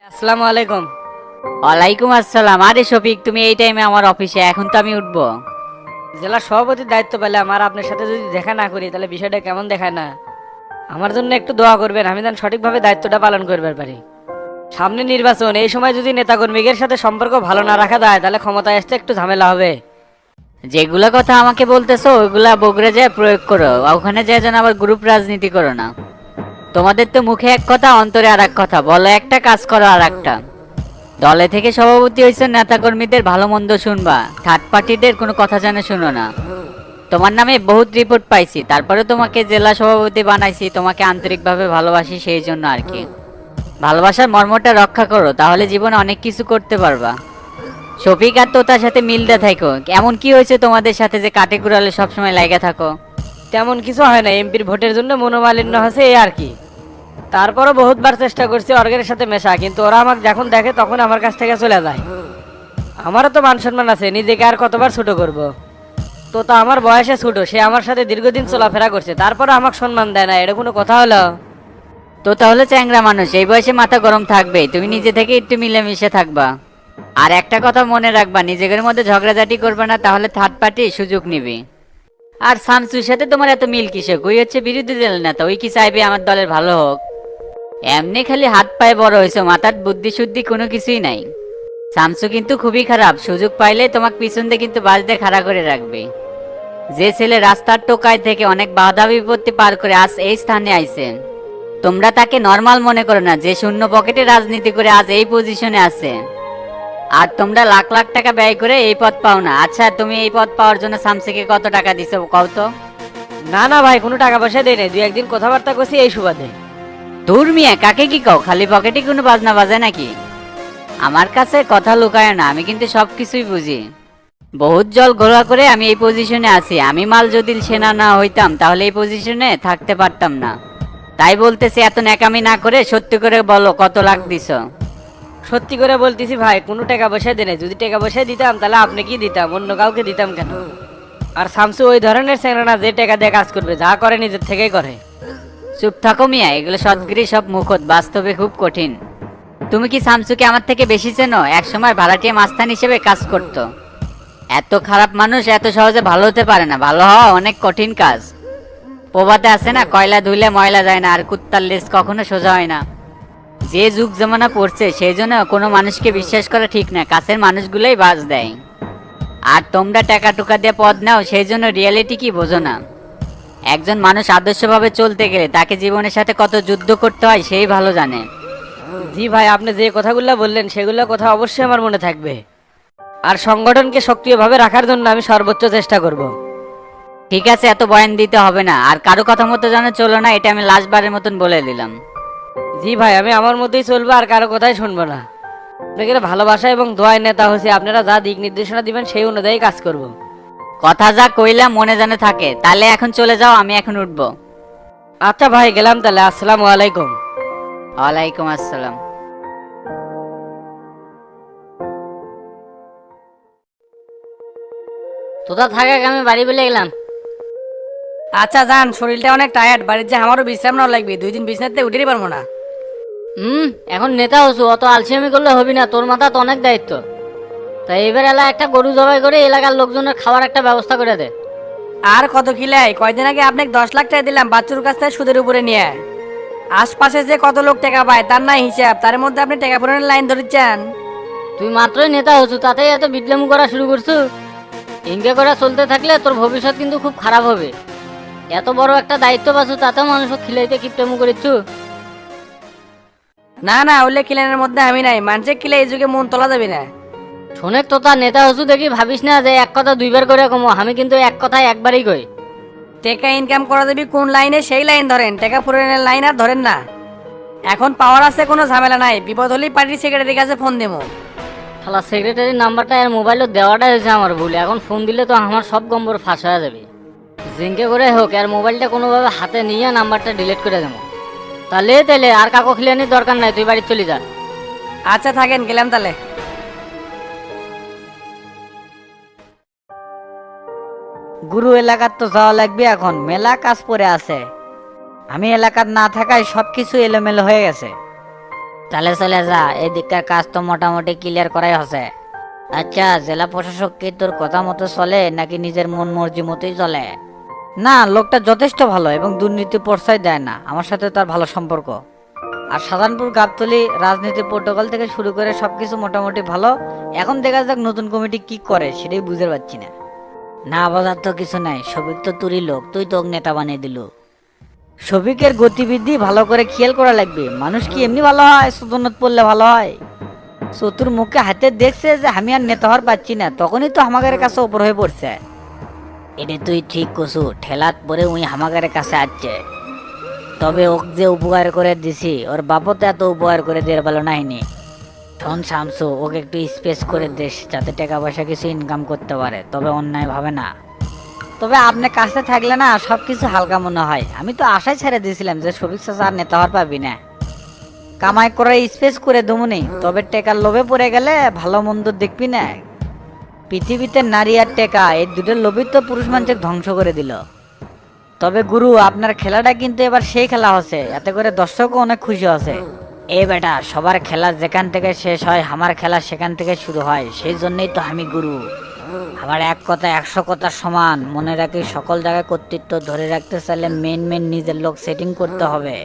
আসসালামু আলাইকুম। ওয়ালাইকুম আসসালাম। আরে শফিক, তুমি এই টাইমে আমার অফিসে? এখন তো আমি উঠবো। জেলা সভাপতির দায়িত্ব পেলাম, আর আপনার সাথে যদি দেখা না করি তাহলে বিষয়টা কেমন দেখায় না। আমার জন্য একটু দোয়া করবেন, আমি যেন সঠিকভাবে দায়িত্বটা পালন করতে পারি। সামনে নির্বাচন, এই সময় যদি নেতাকর্মীদের সাথে সম্পর্ক ভালো না রাখা যায় তাহলে ক্ষমতায় আসতে একটু ঝামেলা হবে। যেগুলা কথা আমাকে বলতেছো ওইগুলা বগুড়া যায় প্রয়োগ করো, ওখানে যায় যেন আবার গ্রুপ রাজনীতি করো না। তোমাদের তো মুখে এক কথা, অন্তরে আর এক কথা, বলো একটা, কাজ করো আর একটা। দলে থেকে সভাপতি হয়েছে, নেতা কর্মীদের ভালো মন্দ শুনবা, থার্ড পার্টিদের কোনো কথা জানে শুনো না। তোমার নামে বহুত রিপোর্ট পাইছি, তারপরে তোমাকে জেলা সভাপতি বানাইছি, তোমাকে আন্তরিকভাবে ভালোবাসি সেই জন্য আর কি। ভালোবাসার মর্মটা রক্ষা করো, তাহলে জীবনে অনেক কিছু করতে পারবা। শফিক আর তোতার সাথে মিলতে থাকো। এমন কি হয়েছে তোমাদের সাথে যে কাটে কুড়ালে সবসময় লাগা থাকো? তেমন কিছু হয় না, এমপির ভোটের জন্য মনোমালিন্য হয়েছে এই আর কি। তারপরও বহুতবার চেষ্টা করছি অর্গের সাথে মেশা, কিন্তু ওরা আমাকে যখন দেখে তখন আমার কাছ থেকে চলে যায়। আমারও তো মান সম্মান আছে, নিজেকে আর কতবার ছোট করব। তো তা আমার বয়সে ছোট, সে আমার সাথে দীর্ঘদিন চলাফেরা করছে, তারপরে আমাকে সম্মান দেয় না, এটা কোনো কথা হলো? তো তাহলে চ্যাংরা মানুষ, এই বয়সে মাথা গরম থাকবে, তুমি নিজে থেকে একটু মিলেমিশে থাকবা। আর একটা কথা মনে রাখবা, নিজেদের মধ্যে ঝগড়াঝাটি করবে না, তাহলে থার্ড পার্টি সুযোগ নিবে। আর শামসুর সাথে তোমার এত মিল কিসে? ওই হচ্ছে বিরোধী দল নেতা, ওই কি চাইবে আমার দলের ভালো হোক? এমনি খালি হাত পায়ে বড় হয়েছে, মাথার বুদ্ধি শুদ্ধি কোনো কিছুই নাই। শামসু কিন্তু খুবই খারাপ, সুযোগ পাইলে তোমাকে পিছন দিয়ে কিন্তু বাস দিয়ে খাড়া করে রাখবে। যে ছেলে রাস্তার টোকায় থেকে অনেক বাধা বিপত্তি পার করে আজ এই স্থানে আইছে, তোমরা তাকে নর্মাল মনে করো না, যে শূন্য পকেটে রাজনীতি করে আজ এই পজিশনে আছে। আর তোমরা লাখ লাখ টাকা ব্যয় করে এই পদ পাও না। আচ্ছা, তুমি এই পদ পাওয়ার জন্য শামসুকে কত টাকা দিছো কও তো? না না ভাই, কোনো টাকা পয়সা দেয় নাই, দুই একদিন কথাবার্তা করছি এই সুবাদে। দূর মিয়া, কাকে কি কও? খালি পকেটে কোনো বাজনা বাজে নাকি? আমার কাছে কথা লুকায় না, আমি কিন্তু সবকিছুই বুঝি। বহুত জল ঘোলা করে আমি এই পজিশনে আছি। আমি মাল যদি সেনা না হইতাম তাহলে এই পজিশনে থাকতে পারতাম না। তাই বলতেছি, এত ন্যাকামি না করে সত্যি করে বলো কত লাখ দিছো। সত্যি করে বলতেছি ভাই, কোনো টাকা পয়সা দেয় নাই। যদি টাকা পয়সা দিতাম তাহলে আপনি কি দিতাম, অন্য কাউকে দিতাম কেন? আর শামসু ওই ধরনের ছেলে না যে টাকা দিয়ে কাজ করবে, যা করে নিজের থেকেই করে। চুপ থাকো মিয়া, এগুলো সৎগিরি সব মুখত, বাস্তবে খুব কঠিন। তুমি কি শামসুকে আমার থেকে বেশি চেনো? এক সময় ভাড়াটিয়া মাস্তান হিসেবে কাজ করতো। এত খারাপ মানুষ এত সহজে ভালো হতে পারে না, ভালো হওয়া অনেক কঠিন কাজ। প্রবাদে আছে না, কয়লা ধুইলে ময়লা যায় না, আর কুত্তার লেজ কখনো সোজা হয় না। যে যুগ জমানা পড়ছে সেই জন্য কোনো মানুষকে বিশ্বাস করা ঠিক না, কাছের মানুষগুলোই বাজ দেয়। আর তোমরা টাকা টুকা দিয়ে পদ নাও, সেই জন্য রিয়েলিটি কি বোঝো না। একজন মানুষ আদর্শভাবে চলতে গেলে তাকে জীবনের সাথে কত যুদ্ধ করতে হয় সেই ভালো জানে। জি ভাই, আপনি যে কথাগুলো বললেন সেগুলো কথা অবশ্যই আমার মনে থাকবে। আর সংগঠনকে সক্রিয়ভাবে রাখার জন্য আমি সর্বোচ্চ চেষ্টা করব। ঠিক আছে, এত বয়ান দিতে হবে না, আর কারো কথা মতো যেন চলো না, এটা আমি লাস্টবারের মতন বলে দিলাম। জি ভাই, আমি আমার মধ্যেই চলবো, আর কারো কথাই শুনবো না। আপনাদের ভালোবাসা এবং দোয়ায় নেতা হয়েছে, আপনারা যা দিক নির্দেশনা দিবেন সেই অনুযায়ী কাজ করব। কথা যা কইলাম মনে জানে থাকে। তাহলে এখন চলে যাও, আমি এখন উঠবো। আচ্ছা ভাই, গেলাম তাহলে। আসসালামু আলাইকুম। ওয়ালাইকুম আসসালাম। তোতা থাকা, আমি বাড়ি বলে গেলাম। আচ্ছা যান, শরীরটা অনেক টায়ার্ড, বাড়ির যে আমারও বিশ্রাম নেওয়া লাগবে, 2 দিন বিছনাতে উঠেই পারবো না। এখন নেতা হচ্ছু, অত আলসেমি করলে হবি না, তোর মাথা তো অনেক দায়িত্ব। তাই এবার এলা একটা গরু জবাই করে এলাকার লোকজনের খাওয়ার একটা ব্যবস্থা করে দে। আর কত কিলাই? কয়দিন আগে আপনাকে 10 লাখ টাকা দিলাম বাচ্চুর কাছ থেকে সুদের উপরে নিয়ে। আশপাশে যে কত লোক টাকা পায় তার নাই হিসাব, তার মধ্যে আপনি টাকা পূরণের লাইন ধরেছেন। তুই মাত্রই নেতা হচ্ছু, তাতেই এত বিটলামু করা শুরু করছু। ইনকে করে চলতে থাকলে তোর ভবিষ্যৎ কিন্তু খুব খারাপ হবে। এত বড় একটা দায়িত্ব পাচ্ছু, তাতেও মানুষকে খিলাইতে কিপটামু করেছু। না না, ওলে কিলানের মধ্যে আমি নাই, মানুষে কিলে এই যুগে মন তোলা যাবে না। শোনেক তোতা, নেতা হচ্ছু দেখি ভাবিস না যে এক কথা দুইবার করে কমো। আমি কিন্তু এক কথায় একবারই কই। টাকা ইনকাম করা যাবে কোন লাইনে সেই লাইন ধরেন, টাকা পূরণের লাইন আর ধরেন না। এখন পাওয়ার আছে, কোনো ঝামেলা নাই, বিপদ হলেই পার্টির সেক্রেটারির কাছে ফোন দেবো। শালা সেক্রেটারির নাম্বারটা এর মোবাইলে দেওয়াটা হয়েছে আমার ভুল। এখন ফোন দিলে তো আমার সব গম্বর ফাঁস হয়ে যাবে। জিঙ্কে করে হোক এর মোবাইলটা কোনোভাবে হাতে নিয়ে নাম্বারটা ডিলিট করে দেবো। তাহলে তাহলে আর কাকো খিলানির দরকার নাই, তুই বাড়ি চলে যা। আচ্ছা থাকেন, গেলাম তাহলে। গুরু এলাকার তো যাওয়া লাগবে, এখন মেলা কাজ পড়ে আছে। আমি এলাকার না থাকায় সবকিছু এলোমেলো হয়ে গেছে। তাহলে চলে যা, এদিককার কাজ তো মোটামুটি ক্লিয়ার করাই হচ্ছে। আচ্ছা, জেলা প্রশাসক কি তোর কথা মতো চলে নাকি নিজের মন মর্জি মতোই চলে? না, লোকটা যথেষ্ট ভালো এবং দুর্নীতি প্রশ্রয় দেয় না, আমার সাথে তার ভালো সম্পর্ক। আর সাধারণপুর গাবতলী রাজনীতি প্রোটোকল থেকে শুরু করে সবকিছু মোটামুটি ভালো। এখন দেখা যাক নতুন কমিটি কি করে, সেটাই বুঝতে পারছি না। না বোঝার তো কিছু নাই, সবিক তো তুরই লোক, তুই তো ওকে নেতা বানিয়ে দিল। শফিকের গতিবিধি ভালো করে খেয়াল করা লাগবে। মানুষ কি এমনি ভালো হয় সুদনত পড়লে ভালো হয়? চতুর মুখে হাতে দেখছে যে আমি আর নেতা হওয়ার পাচ্ছি না, তখনই তো আমাদের কাছে ওপর হয়ে পড়ছে। এটা তুই ঠিক কছু, ঠেলাত পরে উই হামাগারের কাছে আসছে। তবে ওক যে উপকার করে দিছি, ওর বাপও তো এত উপকার করে দিয়ে ভালো নাইনি। শোন শামসু, ওকে একটু স্পেস করে দিস যাতে টাকা পয়সা কিছু ইনকাম করতে পারে, তবে অন্যায় ভাবে না। তবে আপনি কাছে থাকলে না সবকিছু হালকা মনে হয়। আমি তো আশায় ছেড়ে দিয়েছিলাম যে শফিক চাচা আর নেতা হওয়ার পাবি না। কামাই করে স্পেস করে দমুনি, তবে টেকার লোভে পড়ে গেলে ভালো মন্দ দেখবি না। পৃথিবীতে নারী আর টেকা এই দুটোর লোভই তো পুরুষ মানুষকে ধ্বংস করে দিল। তবে গুরু, আপনার খেলাটা কিন্তু এবার সেই খেলা হচ্ছে, এতে করে দর্শকও অনেক খুশি আছে। এ বেটা, সবার খেলা যেখান থেকে শেষ হয় আমার খেলা সেখান থেকে শুরু হয়, সেই জন্যই তো আমি গুরু। আমার এক কথা 100 কথার সমান। মনে রাখি, সকল জায়গায় কর্তৃত্ব ধরে রাখতে চাইলে মেন নিজের লোক সেটিং করতে হবে।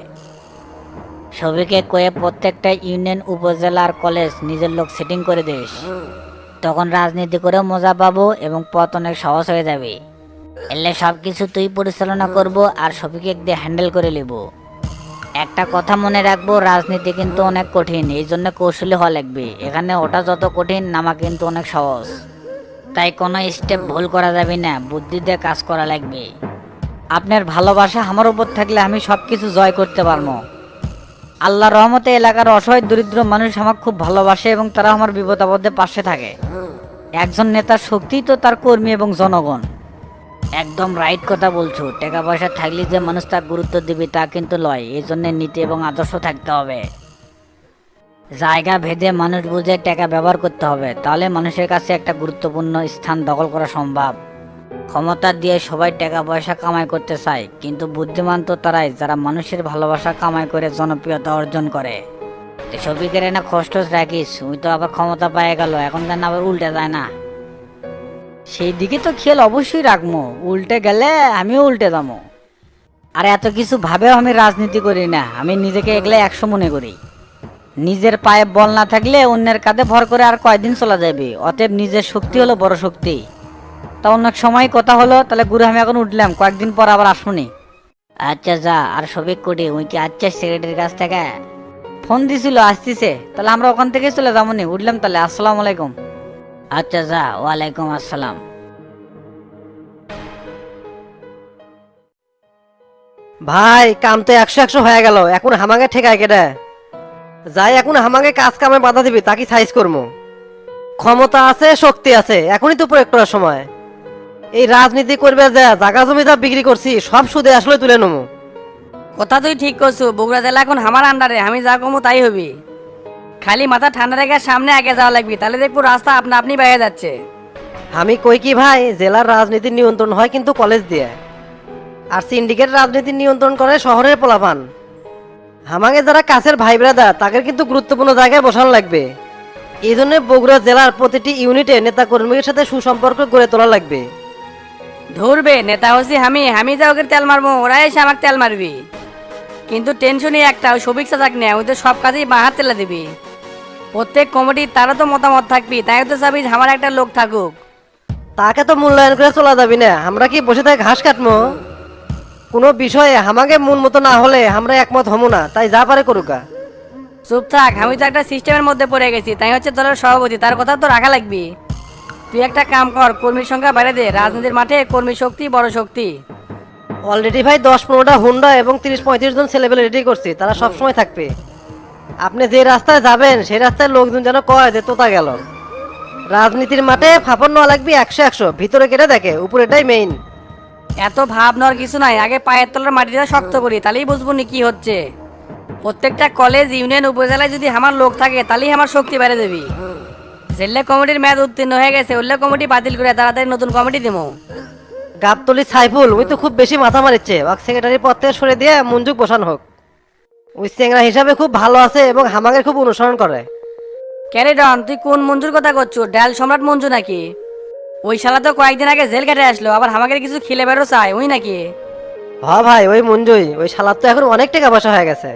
সবিকে কয়ে প্রত্যেকটা ইউনিয়ন, উপজেলা আর কলেজ নিজের লোক সেটিং করে দিস। তখন রাজনীতি করেও মজা পাবো এবং পথ অনেক সহজ হয়ে যাবে। এলে সব কিছু তুই পরিচালনা করব আর সবিকে দিয়ে হ্যান্ডেল করে নেব। একটা কথা মনে রাখবো, রাজনীতি কিন্তু অনেক কঠিন, এই জন্য কৌশলী হওয়া লাগবে। এখানে ওটা যত কঠিন, নামা কিন্তু অনেক সহজ। তাই কোনো স্টেপ ভুল করা যাবে না, বুদ্ধি দিয়ে কাজ করা লাগবে। আপনার ভালোবাসা আমার উপর থাকলে আমি সবকিছু জয় করতে পারবো। আল্লাহর রহমতে এলাকার অসহায় দরিদ্র মানুষ আমাকে খুব ভালোবাসে এবং তারা আমার বিপদ আপদে পাশে থাকে। একজন নেতার শক্তি তো তার কর্মী এবং জনগণ। একদম রাইট কথা বলছো। টাকা পয়সা থাকলে যে মানুষ তার গুরুত্ব দিবে তা কিন্তু লয়। এই জন্য নীতি এবং আদর্শ থাকতে হবে। জায়গা ভেদে মানুষ বুঝে টাকা ব্যবহার করতে হবে, তাহলে মানুষের কাছে একটা গুরুত্বপূর্ণ স্থান দখল করা সম্ভব। ক্ষমতা দিয়ে সবাই টাকা পয়সা কামাই করতে চায়, কিন্তু বুদ্ধিমান তো তারাই যারা মানুষের ভালোবাসা কামাই করে জনপ্রিয়তা অর্জন করে। সবিকের না কষ্ট রাখিস, ওই তো আবার ক্ষমতা পেয়ে গেল, এখন কেন আবার উল্টে যায় না? সেই দিকে তো খেয়াল অবশ্যই রাখবো, উল্টে গেলে আমিও উল্টে যাবো। আর এত কিছু ভাবেও আমি রাজনীতি করি না, আমি নিজেকে এগলে 100 মনে করি। নিজের পায়ে বল না থাকলে অন্যের কাঁধে ভর করে আর কয়দিন চলা যাবে। অতএব নিজের শক্তি হলো বড় শক্তি। তা অনেক সময় কথা হলো, তাহলে গুরু আমি এখন উঠলাম, কয়েকদিন পর আবার আসুনি। আচ্ছা যা। আর সবিক কোটি ওই কি আচ্ছা সেক্রেটারির কাছ থেকে ফোন দিছিল, আসতেছে, তাহলে আমরা ওখান থেকে চলে যাবো নি। উঠলাম তাহলে, আসসালামু আলাইকুম। আচ্ছা যা। ওয়ালাইকুম আসসালাম। ভাই, কাম তো 100 হয়ে গেল, এখন হামাকে ঠেকায় কেটে যাই। এখন হামাকে কাজ কামে বাধা দিবি তাকে সাইজ করবো। ক্ষমতা আছে, শক্তি আছে, এখনই তো প্রয়োগ করার সময়। এই রাজনীতি করবে যে জায়গা জমি যা বিক্রি করছি সব সুদে আসলে তুলে নেবো। কথা তুই ঠিক করছো, বগুড়া জেলা এখন আমার আন্ডারে, আমি যা কমো তাই হবি। খালি মাথা ঠান্ডা রেখে সামনে আগে যাওয়া লাগবে, তাহলে দেখবো রাস্তা আপনা আপনি বেয়ে যাচ্ছে। আমি কই কি ভাই, জেলার রাজনীতির নিয়ন্ত্রণ হয় কিন্তু কলেজ দিয়ে, আর সিন্ডিকেট রাজনীতির নিয়ন্ত্রণ করে শহরের পোলাপান। আমাকে যারা কাছের ভাই ব্রাদার তাদের কিন্তু গুরুত্বপূর্ণ জায়গায় বসানো লাগবে। এই জন্য বগুড়া জেলার প্রতিটি ইউনিটে নেতা কর্মীর সাথে সুসম্পর্ক গড়ে তোলা লাগবে। ধরবে নেতা হচ্ছি আমি যা ওকে তেল মারবো, ওরা এসে আমাকে তেল মারবি। কিন্তু টেনশনই একটা, ওই সবিক চাচাক নেই, ওই তো সব কাজেই বাঁ তেলে দিবি। প্রত্যেক কমিটি তারও তো মতামত থাকবি, তাই তো চাবি আমার একটা লোক থাকুক। তাকে তো মূল্যায়ন করে চলা যাবি না, আমরা কি বসে থেকে ঘাস কাটবো? কোনো বিষয়ে আমাকে মন মতো না হলে আমরা একমত হবো না, তাই যা পারে করুকা। চুপ থাক, আমি তো একটা সিস্টেমের মধ্যে পড়ে গেছি, তাই হচ্ছে দলের সভাপতি, তার কথা তো রাখা লাগবি। তুই একটা কাম কর, কর্মীর সংখ্যা বাড়িয়ে দে। রাজনীতির মাঠে কর্মী শক্তি বড় শক্তি। অলরেডি ভাই 10-15টা হুন্ডা এবং 30-35 জন ছেলেবেলে রেডি করছি, তারা সব সময় থাকবে। আপনি যে রাস্তায় যাবেন সেই রাস্তায় লোকজন যেন কয় যে তোতা গেল। রাজনীতির মাঠে ফাপড় নেওয়া লাগবে 100, ভিতরে কেটে দেখে উপরে, এটাই মেইন। এত ভাব নেওয়ার কিছু নাই, আগে পায়ের তলার মাটিটা শক্ত করি, তাহলেই বুঝবো নি কি হচ্ছে। প্রত্যেকটা কলেজ, ইউনিয়ন, উপজেলায় যদি আমার লোক থাকে তাহলেই আমার শক্তি বেড়ে দেবি। জেলা কমিটির মেয়াদ উত্তীর্ণ হয়ে গেছে, উল্লেখ কমিটি বাতিল করে তাড়াতাড়ি নতুন কমিটি দেবো। গাবতলি সাইফুল ওই তো খুব বেশি মাথা মারিচ্ছে, ওয়াক সেক্রেটারি পদ থেকে সরে দিয়ে মঞ্জুক বসান হোক। ওই চেংরা হিসাবে খুব ভালো আছে এবং হামাগের খুব অনুসরণ করে। ক্যারে ডন, তুই কোন মঞ্জুর কথা করছো? ডাল সম্রাট মঞ্জু নাকি? ওই শালা তো কয়েকদিন আগে জেল কেটে আসলো, আবার আমাকে কিছু খেলে বেরো চায়, ওই নাকি? হ্যাঁ ভাই, ওই মঞ্জুই। ওই শালার তো এখন অনেক টাকা পয়সা হয়ে গেছে।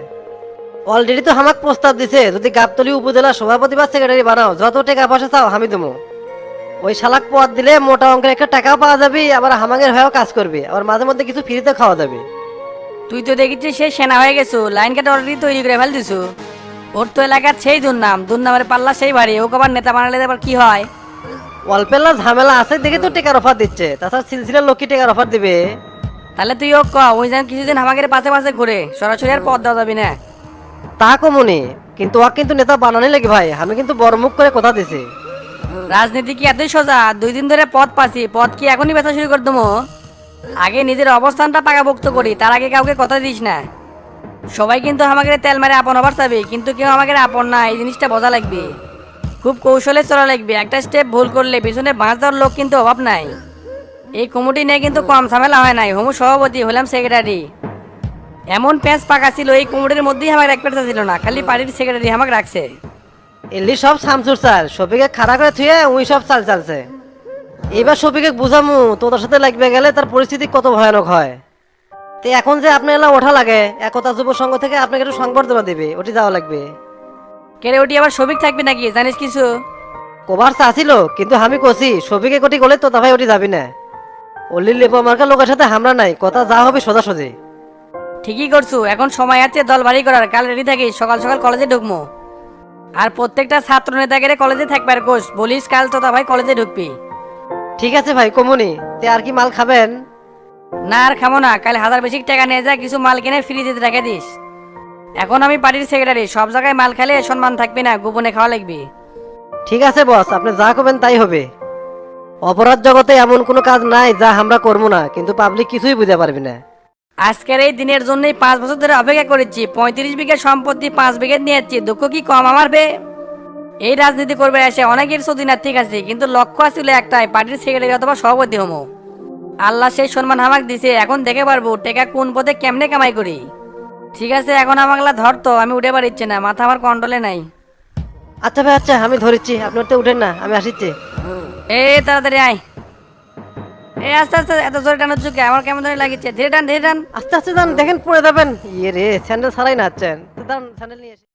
অলরেডি তো হামাক প্রস্তাব দিছে, যদি গাবতলী উপজেলা সভাপতি বা সেক্রেটারি বানাও, যত টাকা পয়সা চাও আমি দেবো। ওই শালাক পদ দিলে মোটা অঙ্কের একটা টাকাও পাওয়া যাবে, আবার হামাগের হয়েও কাজ করবে, আবার মাঝে মধ্যে কিছু ফ্রিতে খাওয়া যাবে। তুই তো দেখেছিস সে সেনা হয়ে গেছো, লাইন কেটে অলরেডি তৈরি করে ফেল দিছু। ওর তো এলাকার সেই দুর্নামের পাল্লা সেই বাড়ি, ওকে আবার নেতা বানালে আবার কি হয়? অল্পেল্লা ঝামেলা আছে দেখে তো টেকার অফার দিচ্ছে, তাছাড়া সিলসিলার লোক কি টেকার অফার দিবে? তাহলে তুই ও ক, ওই যেন কিছুদিন আমাদের পাশে পাশে ঘুরে, সরাসরি আর পদ দেওয়া যাবি না। তা কমনি, কিন্তু ও কিন্তু নেতা বানানি লাগে ভাই, আমি কিন্তু বড় মুখ করে কথা দিছি। রাজনীতি কি এতই সোজা? 2 দিন ধরে পদ পাচ্ছি, পদ কি এখনই বেচা শুরু করে দেবো? আগে নিজের অবস্থানটা পাকাপোক্ত করি, তার আগে কাউকে কথা দিস না। সবাই কিন্তু আমাকে তেল মারে আপন হবার চাবি, কিন্তু কেউ আমাকে আপন না, এই জিনিসটা বোঝা লাগবে। খুব কৌশলে চলা লাগবে, একটা স্টেপ ভুল করলে পিছনে বাঁচ দেওয়ার লোক কিন্তু অভাব নাই। এই কমিটি নিয়ে কিন্তু কম ঝামেলা হয় নাই, হমু সভাপতি হলাম সেক্রেটারি। এমন প্যাঁচ পাকা ছিল এই কমিটির মধ্যেই আমার এক পেটা ছিল না, খালি পার্টির সেক্রেটারি আমাকে রাখছে। এলি সব শামসুর চাল, শফিকে খাড়া করে থুয়ে উই সব চাল চালছে। এবার শফিকে বুঝামু তোদের সাথে লাগবে গেলে তার পরিস্থিতি কত ভয়ানক হয়। তো এখন যে আপনার এলা ওঠা লাগে, একতা যুব সংঘ থেকে আপনাকে একটু সংবর্ধনা দেবে, ওটি যাওয়া লাগবে। কেরে ওটি আবার সবিক থাকবে নাকি, জানিস কিছু? কভার চাছিল, কিন্তু আমি কছি শফিকে কোটি গলে তো ভাই ওটি যাবি না। অলি লেপা মার্কা লোকের সাথে হামরা নাই, কথা যা হবে সোজাসুজি। ঠিকই করছু, এখন সময় আছে দল বাড়ি করার, কাল রেডি থাকিস, সকাল সকাল কলেজে ঢুকবো। আর প্রত্যেকটা ছাত্র নেতাকে কলেজে থাকবার কোষ বলিস, কাল তো ভাই কলেজে ঢুকবি। ঠিক আছে ভাই কমুনি, তে আর কি মাল খাবেন? না আর খামো না, কাল 1000 বেশি টাকা নিয়ে যা, কিছু মাল কিনে ফ্রিজে রেখে দিস। এখন আমি পার্টির সেক্রেটারি, সব জায়গায় মাল খেলে সম্মান থাকবে না, গোপনে খাওয়া লাগবে। ঠিক আছে বস, আপনি যা করবেন তাই হবে। অপরাধ জগতে এমন কোনো কাজ নাই যা আমরা করবো না, কিন্তু পাবলিক কিছুই বুঝতে পারবি না। আজকের এই দিনের জন্যই 5 বছর ধরে অপেক্ষা করেছি, 35 বিঘা সম্পত্তি 5 বিঘা নিয়েছি, দুঃখ কি কম আমার বে? এই রাজনীতি করবে এসে অনেকের সদিন আর ঠিক আছে, কিন্তু লক্ষ্য ছিল একটাই, পার্টির সেক্রেটারি অথবা সভাপতি হমো। আল্লাহ সেই সম্মান আমাক দিছে, এখন দেখে পারবো টেকা কোন পথে কেমনে কামাই করি। ঠিক আছে, এখন আমাকে ধরতো, আমি উঠে পারিচ্ছি না, মাথা আমার কন্ট্রোলে নাই। আচ্ছা ভাই আচ্ছা, আমি ধরেছি, আপনার তো উঠেন না, আমি আসিচ্ছি। তাড়াতাড়ি আয়। আস্তে আস্তে, এত জোরে টানোর চুকে আমার কেমন ধরে লাগিচ্ছে, ধীরে টান ধীরে টান। আস্তে আস্তে যান, দেখেন পড়ে যাবেন। ইয়ে রে, স্যান্ডেল ছাড়াই নাচছেন, তো যান স্যান্ডেল নিয়ে এসে।